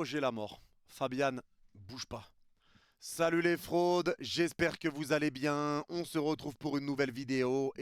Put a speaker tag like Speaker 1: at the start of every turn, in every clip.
Speaker 1: Oh, j'ai la mort. Fabian, bouge pas. Salut les fraudes, j'espère que vous allez bien. On se retrouve pour une nouvelle vidéo.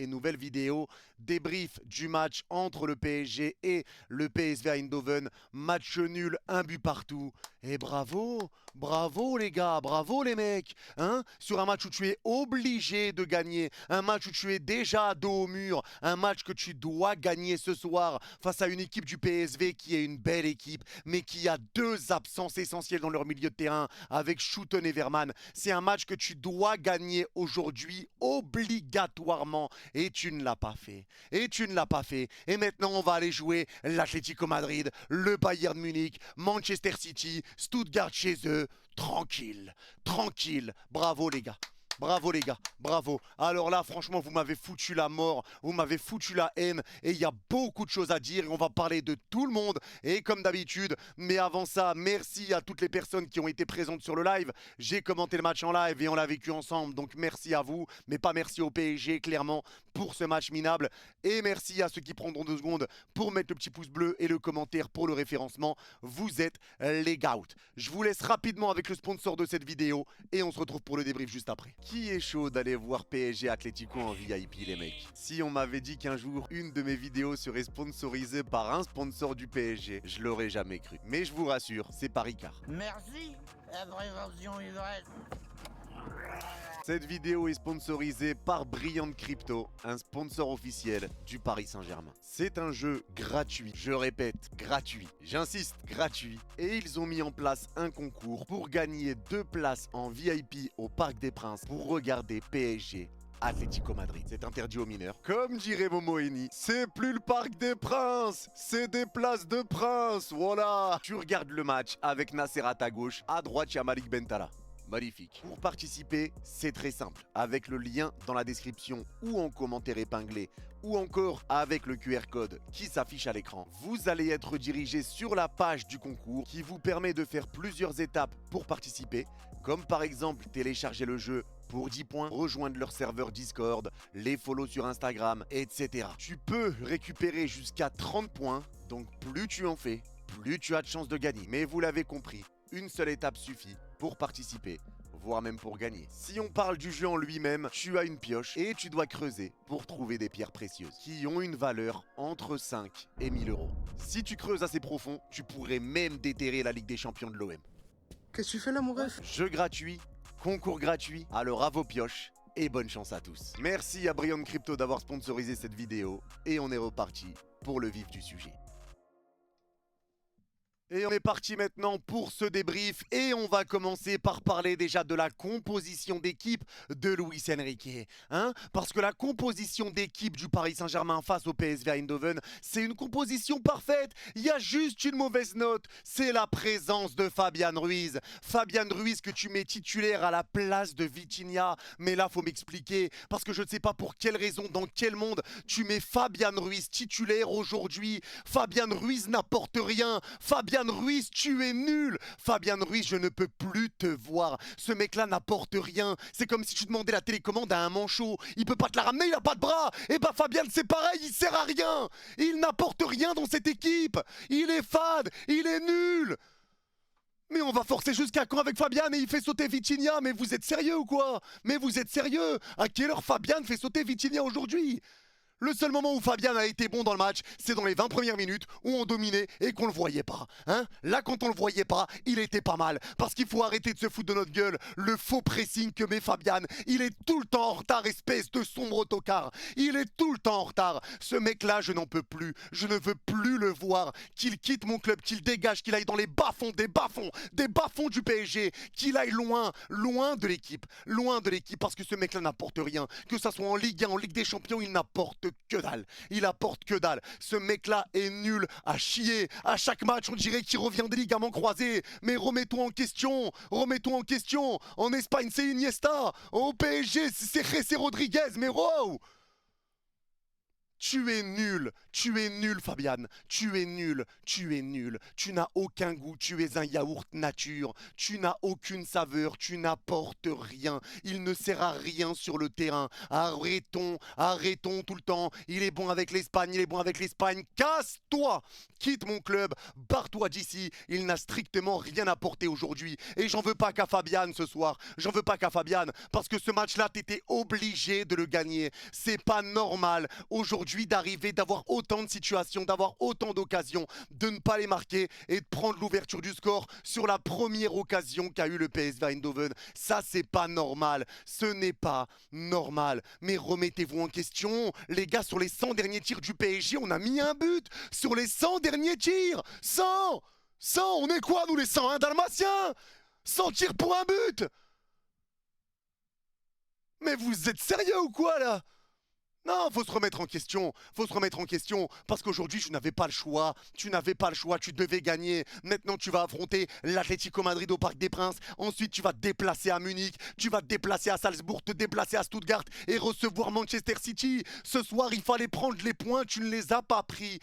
Speaker 1: Débrief du match entre le PSG et le PSV Eindhoven. Match nul, un but partout. Et bravo, bravo les gars, bravo les mecs. Hein, sur un match où tu es obligé de gagner, un match où tu es déjà dos au mur, un match que tu dois gagner ce soir face à une équipe du PSV qui est une belle équipe, mais qui a deux absences essentielles dans leur milieu de terrain avec Schouten et Verman. C'est un match que tu dois gagner aujourd'hui obligatoirement et tu ne l'as pas fait. Et maintenant, on va aller jouer l'Atlético Madrid, le Bayern Munich, Manchester City, Stuttgart chez eux. Tranquille, tranquille. Bravo les gars. Bravo les gars, bravo. Alors là, franchement, vous m'avez foutu la mort, vous m'avez foutu la haine et il y a beaucoup de choses à dire et on va parler de tout le monde et comme d'habitude. Mais avant ça, merci à toutes les personnes qui ont été présentes sur le live. J'ai commenté le match en live et on l'a vécu ensemble, donc merci à vous, mais pas merci au PSG, clairement, pour ce match minable. Et merci à ceux qui prendront 2 secondes pour mettre le petit pouce bleu et le commentaire pour le référencement. Vous êtes les gouts. Je vous laisse rapidement avec le sponsor de cette vidéo et on se retrouve pour le débrief juste après. Qui est chaud d'aller voir PSG Atlético en VIP les mecs? Si on m'avait dit qu'un jour une de mes vidéos serait sponsorisée par un sponsor du PSG, je l'aurais jamais cru. Mais je vous rassure, c'est pas Ricard.
Speaker 2: Merci, la prévention ivresse.
Speaker 1: Cette vidéo est sponsorisée par Brilliant Crypto, un sponsor officiel du Paris Saint-Germain. C'est un jeu gratuit, je répète, gratuit. J'insiste, gratuit. Et ils ont mis en place un concours pour gagner 2 places en VIP au Parc des Princes pour regarder PSG Atlético Madrid. C'est interdit aux mineurs. Comme dirait Momo Eni, c'est plus le Parc des Princes, c'est des places de princes, voilà. Tu regardes le match avec Nasser à ta gauche, à droite, il y a Malik Bentala. Magnifique. Pour participer, c'est très simple. Avec le lien dans la description ou en commentaire épinglé ou encore avec le QR code qui s'affiche à l'écran, vous allez être dirigé sur la page du concours qui vous permet de faire plusieurs étapes pour participer, comme par exemple télécharger le jeu pour 10 points, rejoindre leur serveur Discord, les follow sur Instagram, etc. Tu peux récupérer jusqu'à 30 points, donc plus tu en fais, plus tu as de chances de gagner. Mais vous l'avez compris, une seule étape suffit pour participer, voire même pour gagner. Si on parle du jeu en lui-même, tu as une pioche et tu dois creuser pour trouver des pierres précieuses qui ont une valeur entre 5 et 1000 euros. Si tu creuses assez profond, tu pourrais même déterrer la Ligue des Champions de l'OM.
Speaker 3: Qu'est-ce que tu fais là, mon ref?
Speaker 1: Jeu gratuit, concours gratuit, alors à vos pioches et bonne chance à tous. Merci à Brilliant Crypto d'avoir sponsorisé cette vidéo et on est reparti pour le vif du sujet. Et on est parti maintenant pour ce débrief et on va commencer par parler déjà de la composition d'équipe de Luis Enrique. Parce que la composition d'équipe du Paris Saint-Germain face au PSV Eindhoven, c'est une composition parfaite. Il y a juste une mauvaise note, c'est la présence de Fabian Ruiz. Fabian Ruiz que tu mets titulaire à la place de Vitinha. Mais là, faut m'expliquer parce que je ne sais pas pour quelle raison, dans quel monde tu mets Fabian Ruiz titulaire aujourd'hui. Fabian Ruiz n'apporte rien. Fabian Ruiz, tu es nul. Fabian Ruiz, je ne peux plus te voir. Ce mec-là n'apporte rien. C'est comme si tu demandais la télécommande à un manchot. Il peut pas te la ramener, il a pas de bras. Et bah Fabian, c'est pareil, il sert à rien. Il n'apporte rien dans cette équipe. Il est fade, il est nul. Mais on va forcer jusqu'à quand avec Fabian et il fait sauter Vitinha? Mais vous êtes sérieux ou quoi? Mais vous êtes sérieux? À quelle heure Fabian fait sauter Vitinha aujourd'hui? Le seul moment où Fabian a été bon dans le match, c'est dans les 20 premières minutes où on dominait et qu'on le voyait pas. Là, quand on le voyait pas, il était pas mal. Parce qu'il faut arrêter de se foutre de notre gueule. Le faux pressing que met Fabian, il est tout le temps en retard, espèce de sombre autocar. Il est tout le temps en retard. Ce mec-là, je n'en peux plus. Je ne veux plus le voir. Qu'il quitte mon club, qu'il dégage, qu'il aille dans les bas-fonds, des bas-fonds du PSG. Qu'il aille loin, loin de l'équipe. Loin de l'équipe, parce que ce mec-là n'apporte rien. Que ça soit en Ligue 1, en Ligue des Champions, il n'apporte que dalle. Il apporte que dalle. Ce mec-là est nul à chier. À chaque match, on dirait qu'il revient des ligaments croisés. Mais remettons en question. Remettons en question. En Espagne, c'est Iniesta. Au PSG, c'est Jessé Rodriguez. Mais wow! Tu es nul Fabian, tu es nul, tu n'as aucun goût, tu es un yaourt nature, tu n'as aucune saveur, tu n'apportes rien, il ne sert à rien sur le terrain, arrêtons tout le temps, il est bon avec l'Espagne, casse-toi, quitte mon club, barre-toi d'ici, il n'a strictement rien apporté aujourd'hui, et j'en veux pas qu'à Fabian ce soir, j'en veux pas qu'à Fabian, parce que ce match-là, t'étais obligé de le gagner, c'est pas normal, aujourd'hui, d'arriver, d'avoir autant de situations, d'avoir autant d'occasions, de ne pas les marquer et de prendre l'ouverture du score sur la première occasion qu'a eu le PSV Eindhoven. Ça, c'est pas normal. Ce n'est pas normal. Mais remettez-vous en question. Les gars, sur les 100 derniers tirs du PSG, on a mis un but. Sur les 100 derniers tirs 100 on est quoi, nous, les 101 Dalmatiens 100 tirs pour un but. Mais vous êtes sérieux ou quoi, là? Non, faut se remettre en question, parce qu'aujourd'hui tu n'avais pas le choix, tu devais gagner. Maintenant tu vas affronter l'Atlético Madrid au Parc des Princes, ensuite tu vas te déplacer à Munich, tu vas te déplacer à Salzbourg, te déplacer à Stuttgart et recevoir Manchester City. Ce soir il fallait prendre les points, tu ne les as pas pris,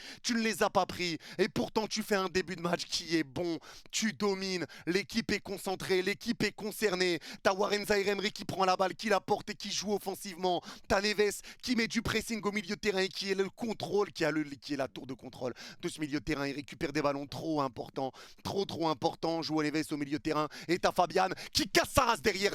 Speaker 1: et pourtant tu fais un début de match qui est bon, tu domines, l'équipe est concentrée, l'équipe est concernée, t'as Warren Zaïre-Emery qui prend la balle, qui la porte et qui joue offensivement, t'as Neves qui met du pressing au milieu de terrain et qui est le contrôle, qui est la tour de contrôle de ce milieu de terrain. Il récupère des ballons trop importants, trop importants. Joue Neves au milieu de terrain et t'as Fabian qui casse sa race derrière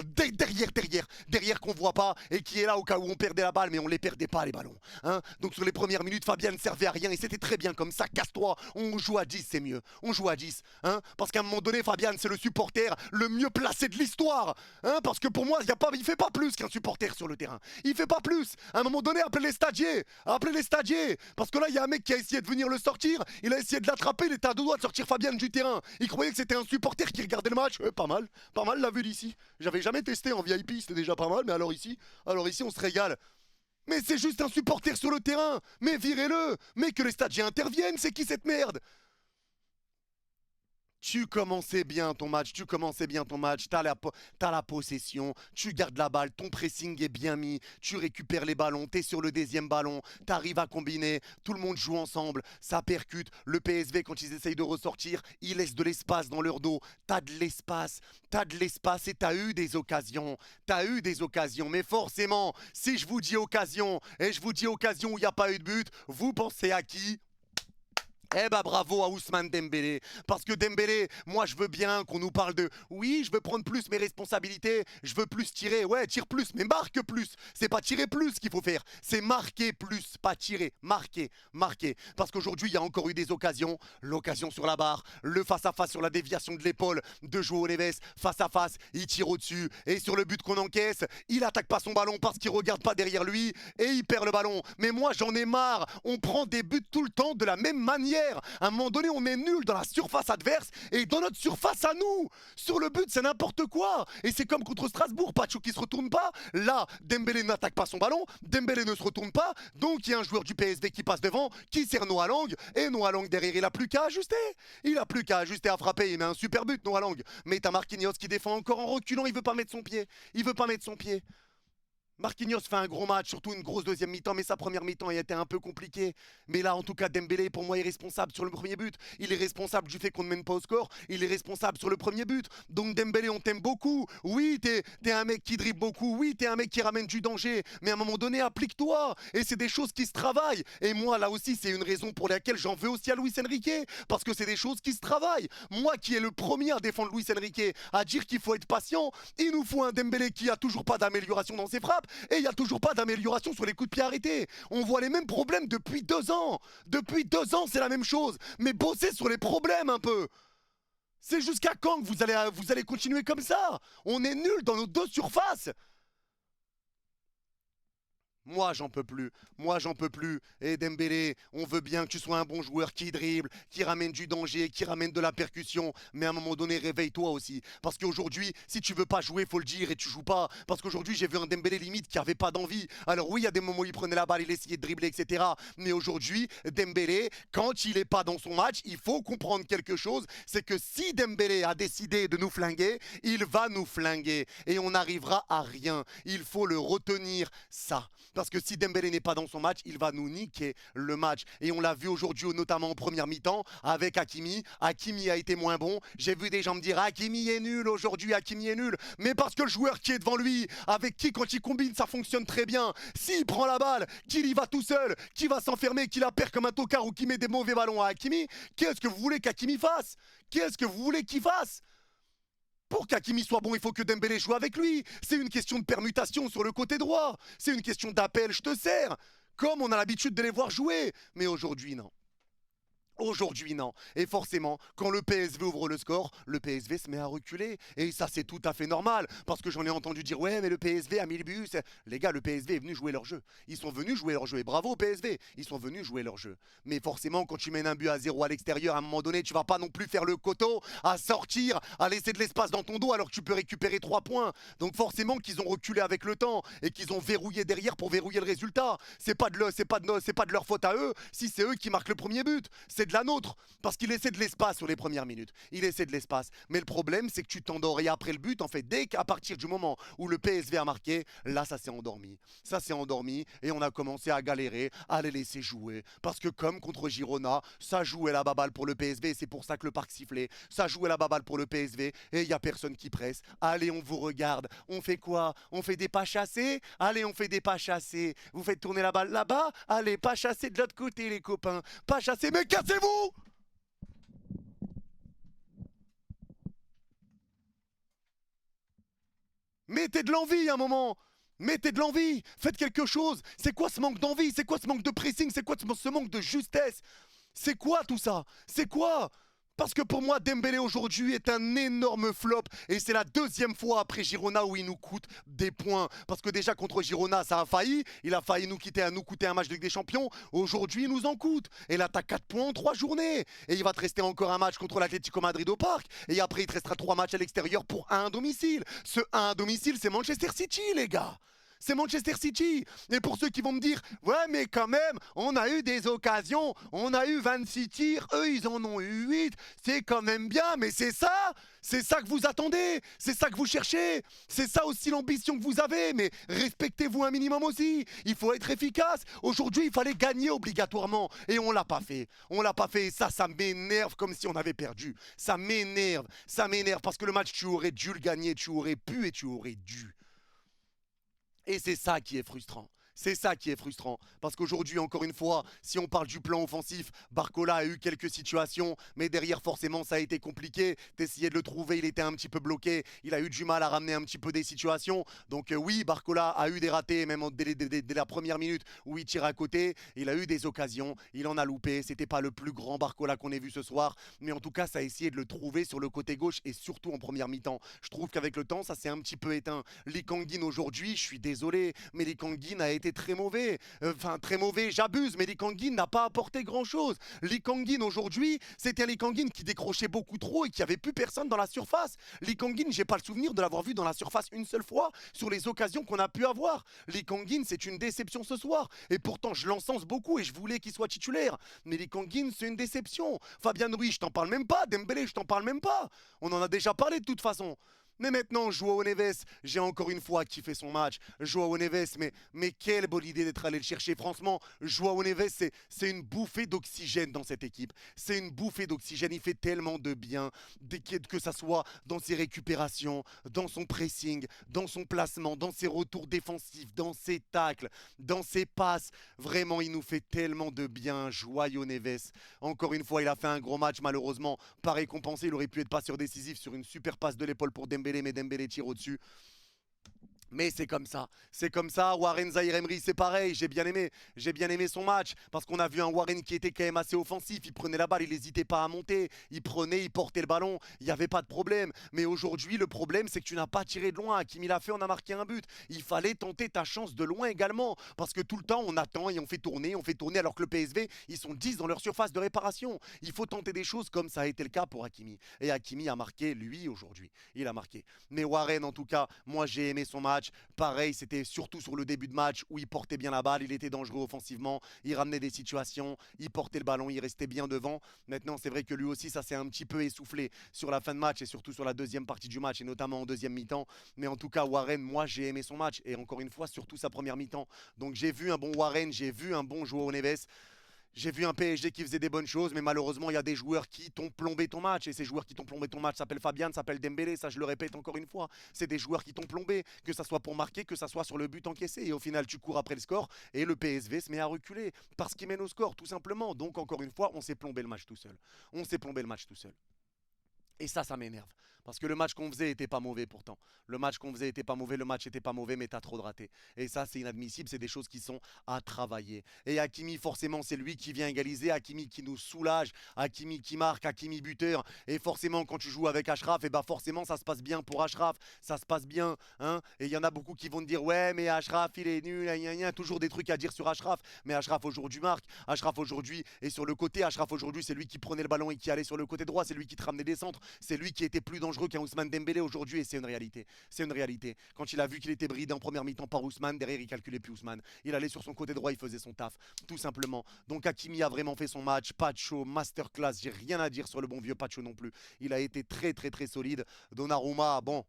Speaker 1: qu'on voit pas et qui est là au cas où on perdait la balle, mais on les perdait pas les ballons. Hein, donc sur les premières minutes, Fabian ne servait à rien et c'était très bien comme ça. Casse-toi, on joue à 10, c'est mieux. On joue à 10, hein, parce qu'à un moment donné, Fabian c'est le supporter le mieux placé de l'histoire, hein, parce que pour moi, il fait pas plus qu'un supporter sur le terrain. Il fait pas plus. À un moment donné, appelez les stadiers, parce que là il y a un mec qui a essayé de venir le sortir, il a essayé de l'attraper, il était à deux doigts de sortir Fabian du terrain, il croyait que c'était un supporter qui regardait le match. Pas mal la vue d'ici, j'avais jamais testé en VIP, c'était déjà pas mal, mais alors ici on se régale. Mais c'est juste un supporter sur le terrain, mais virez-le, mais que les stadiers interviennent, c'est qui cette merde? Tu commençais bien ton match, t'as la possession, tu gardes la balle, ton pressing est bien mis, tu récupères les ballons, t'es sur le deuxième ballon, t'arrives à combiner, tout le monde joue ensemble, ça percute, le PSV quand ils essayent de ressortir, ils laissent de l'espace dans leur dos, t'as de l'espace et t'as eu des occasions, mais forcément, si je vous dis occasion, et je vous dis occasion où il n'y a pas eu de but, vous pensez à qui? Eh bah bravo à Ousmane Dembélé, parce que Dembélé, moi je veux bien qu'on nous parle de oui, je veux prendre plus mes responsabilités, je veux plus tirer, ouais, tire plus, mais marque plus. C'est pas tirer plus qu'il faut faire, c'est marquer plus, pas tirer, marquer. Parce qu'aujourd'hui il y a encore eu des occasions, l'occasion sur la barre, le face-à-face sur la déviation de l'épaule de João Neves, face à face, il tire au-dessus, et sur le but qu'on encaisse, il attaque pas son ballon parce qu'il regarde pas derrière lui, et il perd le ballon. Mais moi j'en ai marre, on prend des buts tout le temps de la même manière. À un moment donné, on est nul dans la surface adverse et dans notre surface à nous. Sur le but, c'est n'importe quoi. Et c'est comme contre Strasbourg, Pacho qui se retourne pas. Là, Dembélé n'attaque pas son ballon, Dembélé ne se retourne pas. Donc il y a un joueur du PSV qui passe devant, qui sert Noah Lang. Et Noah Lang derrière, il a plus qu'à ajuster. À frapper. Il met un super but, Noah Lang. Mais t'as Marquinhos qui défend encore en reculant. Il veut pas mettre son pied. Marquinhos fait un gros match, surtout une grosse deuxième mi-temps, mais sa première mi-temps a été un peu compliquée. Mais là, en tout cas, Dembélé, pour moi, est responsable sur le premier but. Il est responsable du fait qu'on ne mène pas au score. Il est responsable sur le premier but. Donc Dembélé, on t'aime beaucoup. Oui, t'es un mec qui dribble beaucoup. Oui, t'es un mec qui ramène du danger. Mais à un moment donné, applique-toi. Et c'est des choses qui se travaillent. Et moi, là aussi, c'est une raison pour laquelle j'en veux aussi à Luis Enrique. Parce que c'est des choses qui se travaillent. Moi, qui est le premier à défendre Luis Enrique, à dire qu'il faut être patient, il nous faut un Dembélé qui a toujours pas d'amélioration dans ses frappes. Et il n'y a toujours pas d'amélioration sur les coups de pied arrêtés. On voit les mêmes problèmes depuis 2 ans. Depuis 2 ans, c'est la même chose. Mais bossez sur les problèmes un peu. C'est jusqu'à quand que vous allez continuer comme ça? On est nuls dans nos deux surfaces. Moi, j'en peux plus. Et Dembélé, on veut bien que tu sois un bon joueur qui dribble, qui ramène du danger, qui ramène de la percussion. Mais à un moment donné, réveille-toi aussi. Parce qu'aujourd'hui, si tu veux pas jouer, faut le dire et tu joues pas. Parce qu'aujourd'hui, j'ai vu un Dembélé limite qui avait pas d'envie. Alors oui, il y a des moments où il prenait la balle, il essayait de dribbler, etc. Mais aujourd'hui, Dembélé, quand il est pas dans son match, il faut comprendre quelque chose. C'est que si Dembélé a décidé de nous flinguer, il va nous flinguer. Et on n'arrivera à rien. Il faut le retenir, ça. Parce que si Dembélé n'est pas dans son match, il va nous niquer le match. Et on l'a vu aujourd'hui, notamment en première mi-temps, avec Hakimi. Hakimi a été moins bon. J'ai vu des gens me dire Hakimi est nul aujourd'hui, Hakimi est nul. Mais parce que le joueur qui est devant lui, avec qui quand il combine, ça fonctionne très bien. S'il prend la balle, qu'il y va tout seul, qui va s'enfermer, qu'il la perd comme un tocard ou qui met des mauvais ballons à Hakimi, qu'est-ce que vous voulez qu'Hakimi fasse? Qu'est-ce que vous voulez qu'il fasse? Pour qu'Hakimi soit bon, il faut que Dembélé joue avec lui. C'est une question de permutation sur le côté droit. C'est une question d'appel, je te sers. Comme on a l'habitude de les voir jouer. Mais aujourd'hui, non. Aujourd'hui, non. Et forcément, quand le PSV ouvre le score, le PSV se met à reculer. Et ça, c'est tout à fait normal. Parce que j'en ai entendu dire, ouais, mais le PSV a mis le but. Les gars, le PSV est venu jouer leur jeu. Ils sont venus jouer leur jeu. Et bravo au PSV. Ils sont venus jouer leur jeu. Mais forcément, quand tu mènes un but à 0 à l'extérieur, à un moment donné, tu vas pas non plus faire le coteau, à sortir, à laisser de l'espace dans ton dos alors que tu peux récupérer 3 points. Donc forcément qu'ils ont reculé avec le temps et qu'ils ont verrouillé derrière pour verrouiller le résultat. C'est pas de leur faute à eux si c'est eux qui marquent le premier but. C'est de la nôtre, parce qu'il essaie de l'espace sur les premières minutes. Il essaie de l'espace. Mais le problème, c'est que tu t'endors. Et après le but, en fait, dès qu'à partir du moment où le PSV a marqué, là, ça s'est endormi. Ça s'est endormi et on a commencé à galérer, à les laisser jouer. Parce que comme contre Girona, ça jouait la baballe pour le PSV. C'est pour ça que le parc sifflait. Ça jouait la baballe pour le PSV et il n'y a personne qui presse. Allez, on vous regarde. On fait quoi? On fait des pas chassés? Allez, on fait des pas chassés. Vous faites tourner la balle là-bas? Allez, pas chassés de l'autre côté, les copains. Pas chassés, mais cassez-vous! Mettez de l'envie à un moment. Mettez de l'envie. Faites quelque chose. C'est quoi ce manque d'envie? C'est quoi ce manque de pressing? C'est quoi ce manque de justesse? C'est quoi tout ça? C'est quoi? Parce que pour moi, Dembélé aujourd'hui est un énorme flop. Et c'est la deuxième fois après Girona où il nous coûte des points. Parce que déjà contre Girona, ça a failli. Il a failli nous coûter un match de Ligue des Champions. Aujourd'hui, il nous en coûte. Et là, t'as 4 points en 3 journées. Et il va te rester encore un match contre l'Atlético Madrid au parc. Et après, il te restera 3 matchs à l'extérieur pour 1 à domicile. Ce 1 à domicile, c'est Manchester City, les gars. C'est Manchester City. Et pour ceux qui vont me dire, ouais, mais quand même, on a eu des occasions, on a eu 26 tirs, eux, ils en ont eu 8, c'est quand même bien, mais c'est ça que vous attendez, c'est ça que vous cherchez, c'est ça aussi l'ambition que vous avez, mais respectez-vous un minimum aussi, il faut être efficace. Aujourd'hui, il fallait gagner obligatoirement, et on l'a pas fait. On l'a pas fait, et ça m'énerve comme si on avait perdu. Ça m'énerve, parce que le match, tu aurais dû le gagner, tu aurais pu et tu aurais dû. Et c'est ça qui est frustrant. C'est ça qui est frustrant. Parce qu'aujourd'hui, encore une fois, si on parle du plan offensif, Barcola a eu quelques situations, mais derrière, forcément, ça a été compliqué. T'essayais de le trouver, il était un petit peu bloqué. Il a eu du mal à ramener un petit peu des situations. Donc oui, Barcola a eu des ratés, même dès la première minute où il tire à côté. Il a eu des occasions, il en a loupé. C'était pas le plus grand Barcola qu'on ait vu ce soir. Mais en tout cas, ça a essayé de le trouver sur le côté gauche et surtout en première mi-temps. Je trouve qu'avec le temps, ça s'est un petit peu éteint. Lee Kang-in aujourd'hui, je suis désolé, mais Lee Kang-in a été très mauvais. Enfin, très mauvais, j'abuse, mais Lee Kang-in n'a pas apporté grand-chose. Lee Kang-in aujourd'hui, c'était un Lee Kang-in qui décrochait beaucoup trop et qui avait plus personne dans la surface. Lee Kang-in, j'ai pas le souvenir de l'avoir vu dans la surface une seule fois sur les occasions qu'on a pu avoir. Lee Kang-in, c'est une déception ce soir. Et pourtant, je l'encense beaucoup et je voulais qu'il soit titulaire. Mais Lee Kang-in, c'est une déception. Fabien Ruiz, je t'en parle même pas. Dembélé, je t'en parle même pas. On en a déjà parlé de toute façon. Mais maintenant, Joao Neves, j'ai encore une fois kiffé son match. Joao Neves, mais quelle bonne idée d'être allé le chercher. Franchement, Joao Neves, c'est une bouffée d'oxygène dans cette équipe. C'est une bouffée d'oxygène. Il fait tellement de bien, que ça soit dans ses récupérations, dans son pressing, dans son placement, dans ses retours défensifs, dans ses tacles, dans ses passes. Vraiment, il nous fait tellement de bien, Joao Neves. Encore une fois, il a fait un gros match, malheureusement. Pas récompensé, il aurait pu être passeur décisif sur une super passe de l'épaule pour Dembélé. Mais Dembélé tire au-dessus. Mais c'est comme ça, Warren Zaïre-Emery c'est pareil, j'ai bien aimé son match, parce qu'on a vu un Warren qui était quand même assez offensif, il prenait la balle, il n'hésitait pas à monter, il portait le ballon, il n'y avait pas de problème. Mais aujourd'hui, le problème c'est que tu n'as pas tiré de loin, Hakimi l'a fait, on a marqué un but, il fallait tenter ta chance de loin également, parce que tout le temps on attend et on fait tourner, alors que le PSV, ils sont 10 dans leur surface de réparation. Il faut tenter des choses comme ça a été le cas pour Hakimi, et Hakimi a marqué lui aujourd'hui, il a marqué. Mais Warren en tout cas, moi j'ai aimé son match. match, pareil, c'était surtout sur le début de match où il portait bien la balle, il était dangereux offensivement, il ramenait des situations, il portait le ballon, il restait bien devant. Maintenant, c'est vrai que lui aussi, ça s'est un petit peu essoufflé sur la fin de match et surtout sur la deuxième partie du match et notamment en deuxième mi-temps. Mais en tout cas, Warren, moi, j'ai aimé son match et encore une fois, surtout sa première mi-temps. Donc j'ai vu un bon Warren, j'ai vu un bon Joao Neves. J'ai vu un PSG qui faisait des bonnes choses, mais malheureusement, il y a des joueurs qui t'ont plombé ton match. Et ces joueurs qui t'ont plombé ton match s'appellent Fabian, s'appellent Dembélé. Ça, je le répète encore une fois. C'est des joueurs qui t'ont plombé, que ça soit pour marquer, que ça soit sur le but encaissé. Et au final, tu cours après le score et le PSV se met à reculer parce qu'il mène au score, tout simplement. Donc, encore une fois, on s'est plombé le match tout seul. On s'est plombé le match tout seul. Et ça m'énerve. Parce que le match qu'on faisait était pas mauvais pourtant. Le match qu'on faisait était pas mauvais, le match était pas mauvais, mais t'as trop de ratés. Et ça, c'est inadmissible, c'est des choses qui sont à travailler. Et Hakimi, forcément, c'est lui qui vient égaliser, Hakimi qui nous soulage, Hakimi qui marque, Hakimi buteur. Et forcément, quand tu joues avec Achraf, et bah forcément, ça se passe bien pour Achraf, ça se passe bien. Hein, et il y en a beaucoup qui vont te dire, ouais, mais Achraf, il est nul, toujours des trucs à dire sur Achraf. Mais Achraf aujourd'hui marque, Achraf aujourd'hui est sur le côté, Achraf aujourd'hui, c'est lui qui prenait le ballon et qui allait sur le côté droit, c'est lui qui te ramenait des centres, c'est lui qui était plus dangereux qu'un Ousmane Dembélé aujourd'hui et c'est une réalité. C'est une réalité. Quand il a vu qu'il était bridé en première mi-temps par Ousmane, derrière il calculait plus Ousmane. Il allait sur son côté droit, il faisait son taf, tout simplement. Donc Hakimi a vraiment fait son match. Pacho, masterclass, j'ai rien à dire sur le bon vieux Pacho non plus. Il a été très très très solide. Donnarumma, bon,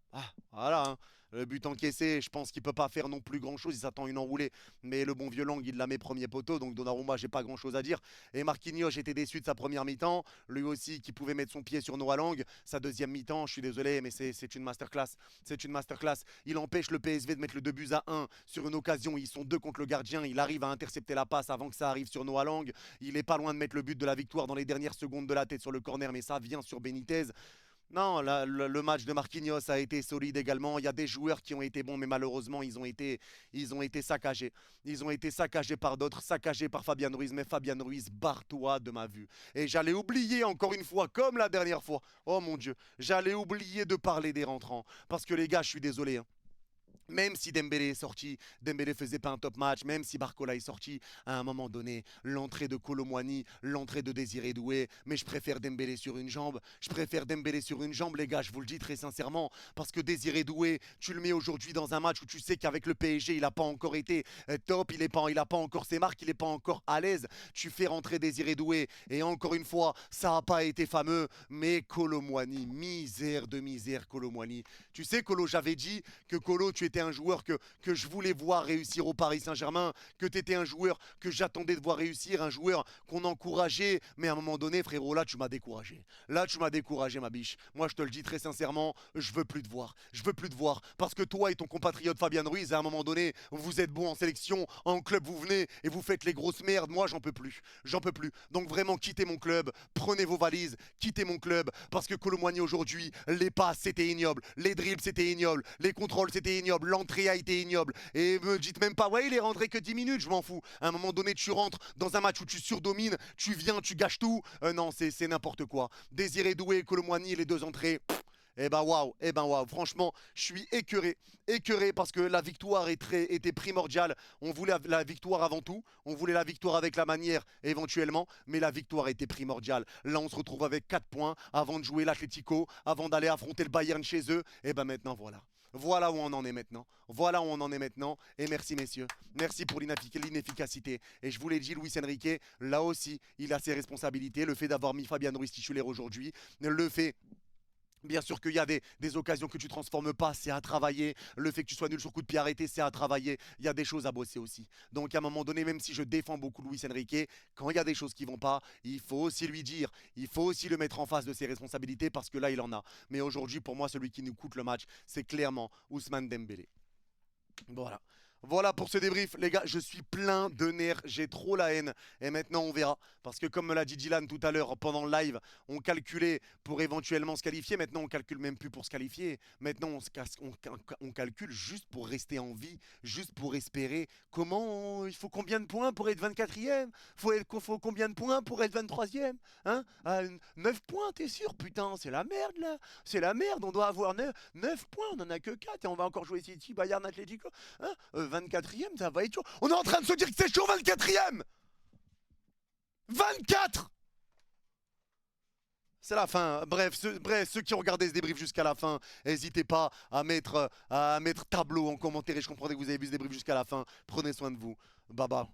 Speaker 1: voilà. Hein. Le but encaissé, je pense qu'il ne peut pas faire non plus grand-chose. Il s'attend une enroulée. Mais le bon vieux Lang, il la met premier poteau. Donc Donnarumma, j'ai pas grand-chose à dire. Et Marquinhos, j'étais déçu de sa première mi-temps. Lui aussi, qui pouvait mettre son pied sur Noah Lang. Sa deuxième mi-temps, je suis désolé, mais c'est une masterclass. C'est une masterclass. Il empêche le PSV de mettre le 2-1 sur une occasion. Ils sont deux contre le gardien. Il arrive à intercepter la passe avant que ça arrive sur Noah Lang. Il n'est pas loin de mettre le but de la victoire dans les dernières secondes de la tête sur le corner. Mais ça vient sur Benitez. Non, le match de Marquinhos a été solide également. Il y a des joueurs qui ont été bons, mais malheureusement, ils ont été saccagés. Ils ont été saccagés par d'autres, saccagés par Fabian Ruiz. Mais Fabian Ruiz, barre-toi de ma vue. Et j'allais oublier encore une fois, comme la dernière fois. Oh mon Dieu, j'allais oublier de parler des rentrants. Parce que les gars, je suis désolé. Hein. Même si Dembélé est sorti, Dembélé faisait pas un top match, même si Barcola est sorti, à un moment donné, l'entrée de Kolo Muani, l'entrée de Désiré Doué, mais je préfère Dembélé sur une jambe. Je préfère Dembélé sur une jambe, les gars, je vous le dis très sincèrement, parce que Désiré Doué, tu le mets aujourd'hui dans un match où tu sais qu'avec le PSG, il n'a pas encore été top, il n'a pas encore ses marques, il n'est pas encore à l'aise. Tu fais rentrer Désiré Doué, et encore une fois, ça n'a pas été fameux, mais Kolo Muani, misère de misère, Kolo Muani. Tu sais, Kolo, j'avais dit que Kolo, tu étais un joueur que je voulais voir réussir au Paris Saint-Germain, que tu étais un joueur que j'attendais de voir réussir, un joueur qu'on encourageait, mais à un moment donné, frérot, là, tu m'as découragé. Là, tu m'as découragé, ma biche. Moi, je te le dis très sincèrement, je veux plus te voir. Je veux plus te voir. Parce que toi et ton compatriote Fabian Ruiz, à un moment donné, vous êtes bons en sélection, en club, vous venez et vous faites les grosses merdes. Moi, j'en peux plus. J'en peux plus. Donc vraiment, quittez mon club, prenez vos valises, quittez mon club, parce que Kolo Muani aujourd'hui, les passes, c'était ignoble, les dribbles, c'était ignoble, les contrôles, c'était ignoble, l'entrée a été ignoble. Et me dites même pas, ouais, il est rentré que 10 minutes, je m'en fous. À un moment donné, tu rentres dans un match où tu surdomines, tu viens, tu gâches tout. Non, c'est n'importe quoi. Désiré Doué, Kolo Muani, les deux entrées. Eh ben waouh, franchement, je suis écœuré parce que la victoire était primordiale. On voulait la victoire avant tout, on voulait la victoire avec la manière éventuellement, mais la victoire était primordiale. Là, on se retrouve avec 4 points avant de jouer l'Atlético, avant d'aller affronter le Bayern chez eux. Et ben maintenant, voilà. Voilà où on en est maintenant. Voilà où on en est maintenant. Et merci messieurs. Merci pour l'inefficacité. Et je vous l'ai dit, Luis Enrique, là aussi, il a ses responsabilités. Le fait d'avoir mis Fabian Ruiz titulaire aujourd'hui, le fait... Bien sûr qu'il y a des occasions que tu ne transformes pas, c'est à travailler. Le fait que tu sois nul sur coup de pied arrêté, c'est à travailler. Il y a des choses à bosser aussi. Donc à un moment donné, même si je défends beaucoup Luis Enrique, quand il y a des choses qui ne vont pas, il faut aussi lui dire. Il faut aussi le mettre en face de ses responsabilités parce que là, il en a. Mais aujourd'hui, pour moi, celui qui nous coûte le match, c'est clairement Ousmane Dembélé. Voilà. Voilà pour ce débrief, les gars, je suis plein de nerfs, j'ai trop la haine et maintenant on verra. Parce que comme me l'a dit Dylan tout à l'heure pendant le live, on calculait pour éventuellement se qualifier, maintenant on calcule même plus pour se qualifier. Maintenant on calcule juste pour rester en vie, juste pour espérer. Il faut combien de points pour être 24e? Faut combien de points pour être 23e? Hein? 9 points, t'es sûr? Putain, c'est la merde là. C'est la merde, on doit avoir 9 points, on en a que 4 et on va encore jouer City, Bayern, Atlético. Hein? 24e, ça va être chaud. On est en train de se dire que c'est chaud 24e. 24. c'est la fin. Bref, ceux qui ont regardé ce débrief jusqu'à la fin, n'hésitez pas à mettre tableau en commentaire. Et je comprends que vous avez vu ce débrief jusqu'à la fin. Prenez soin de vous. Baba.